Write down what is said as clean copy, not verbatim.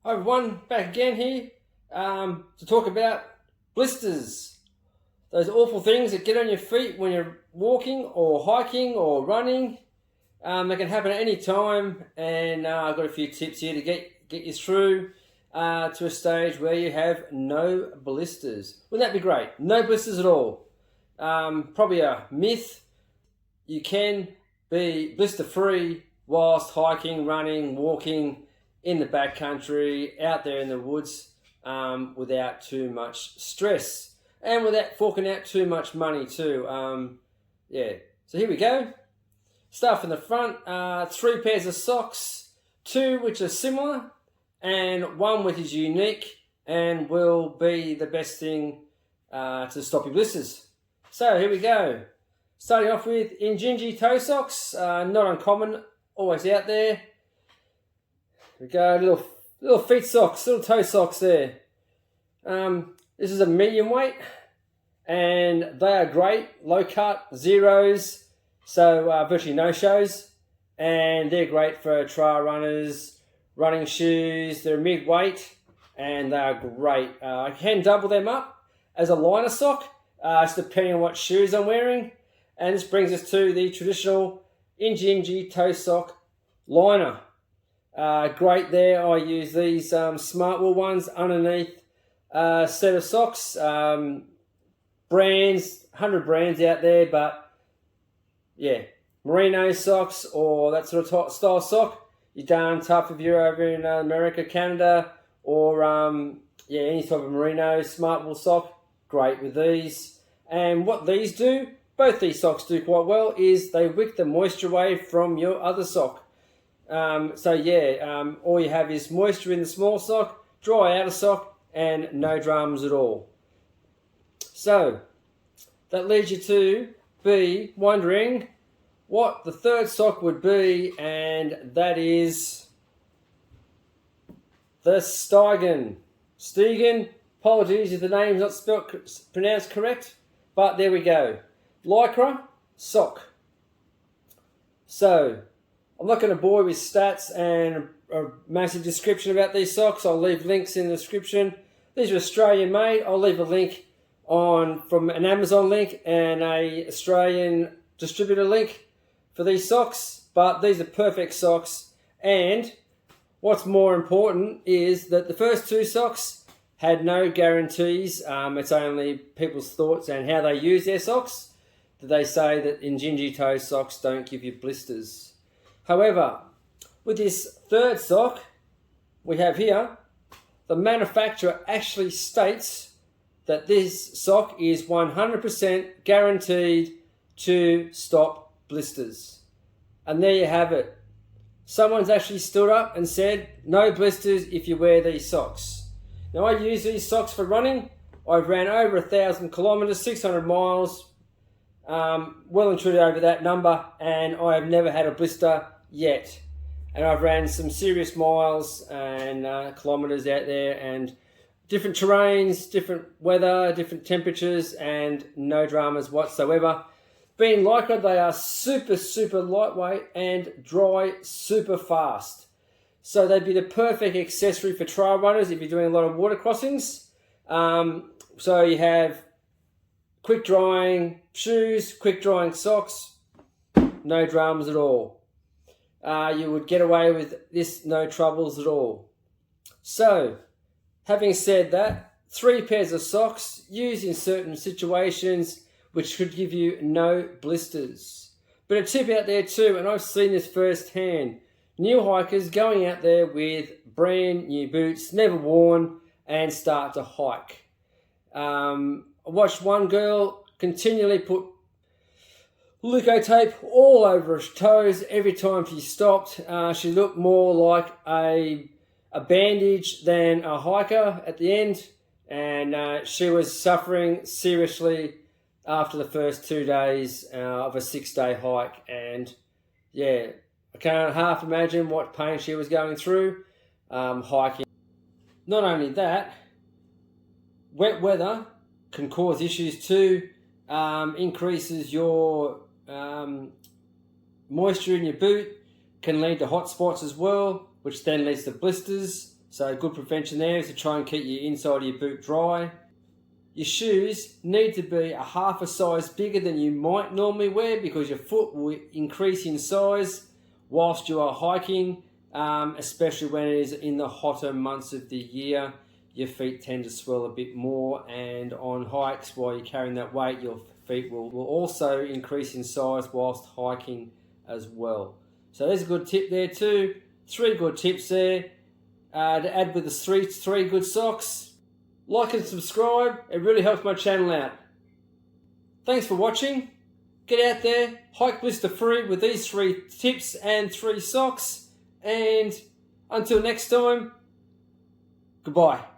Hi everyone, back again here to talk about blisters. Those awful things that get on your feet when you're walking or hiking or running. They can happen at any time, and I've got a few tips here to get you through to a stage where you have no blisters. Wouldn't that be great? No blisters at all. Probably a myth. You can be blister free whilst hiking, running, walking in the backcountry, out there in the woods, without too much stress and without forking out too much money too. So here we go. Start from the front. 3 pairs of socks, 2 which are similar and 1 which is unique and will be the best thing to stop your blisters. So here we go. Starting off with Injinji toe socks, not uncommon, always out there. We go, little feet socks, little toe socks there. This is a medium weight, and they are great, low cut, zeros, so virtually no shows, and they're great for trail runners, running shoes. They're mid-weight, and they are great. I can double them up as a liner sock, just depending on what shoes I'm wearing, and this brings us to the traditional Injinji toe sock liner. Great there. I use these smart wool ones underneath a set of socks. Brands, 100 brands out there, but yeah, merino socks or that sort of style sock, you're darn tough if you're over in America, Canada, or any type of merino smart wool sock. Great with these. And what these do, both these socks do quite well, is they wick the moisture away from your other sock. All you have is moisture in the small sock, dry outer sock, and no dramas at all. So that leads you to be wondering what the third sock would be, and that is the Steigen. Steigen, apologies if the name's not pronounced correct, but there we go. Lycra sock. So I'm not going to bore you with stats and a massive description about these socks. I'll leave links in the description. These are Australian made. I'll leave a link from an Amazon link and a Australian distributor link for these socks. But these are perfect socks. And what's more important is that the first 2 socks had no guarantees. It's only people's thoughts and how they use their socks that they say that Injinji toe socks don't give you blisters. However, with this third sock we have here, the manufacturer actually states that this sock is 100% guaranteed to stop blisters. And there you have it. Someone's actually stood up and said, no blisters if you wear these socks. Now, I use these socks for running. I've ran over 1,000 kilometres, 600 miles, well and truly over that number, and I have never had a blister yet. And I've ran some serious miles and kilometres out there, and different terrains, different weather, different temperatures, and no dramas whatsoever. Being Lycra, they are super lightweight and dry super fast. So they'd be the perfect accessory for trail runners if you're doing a lot of water crossings. So you have quick drying shoes, quick drying socks, no dramas at all. You would get away with this, no troubles at all. So, having said that, 3 pairs of socks used in certain situations which could give you no blisters. But a tip out there too, and I've seen this firsthand, new hikers going out there with brand new boots, never worn, and start to hike. I watched one girl continually put Leuco tape all over her toes every time she stopped. She looked more like a bandage than a hiker at the end, and she was suffering seriously after the first 2 days of a 6-day hike. And yeah, I can't half imagine what pain she was going through hiking. Not only that, wet weather can cause issues too. Increases your moisture in your boot, can lead to hot spots as well, which then leads to blisters. So good prevention there is to try and keep your inside of your boot dry. Your shoes need to be a half a size bigger than you might normally wear because your foot will increase in size whilst you are hiking, especially when it is in the hotter months of the year. Your feet tend to swell a bit more, and on hikes while you're carrying that weight, your feet will also increase in size whilst hiking as well. So there's a good tip there too. 3 good tips there to add with the three good socks. Like and subscribe, it really helps my channel out. Thanks for watching. Get out there, hike blister free with these 3 tips and 3 socks. And until next time, goodbye.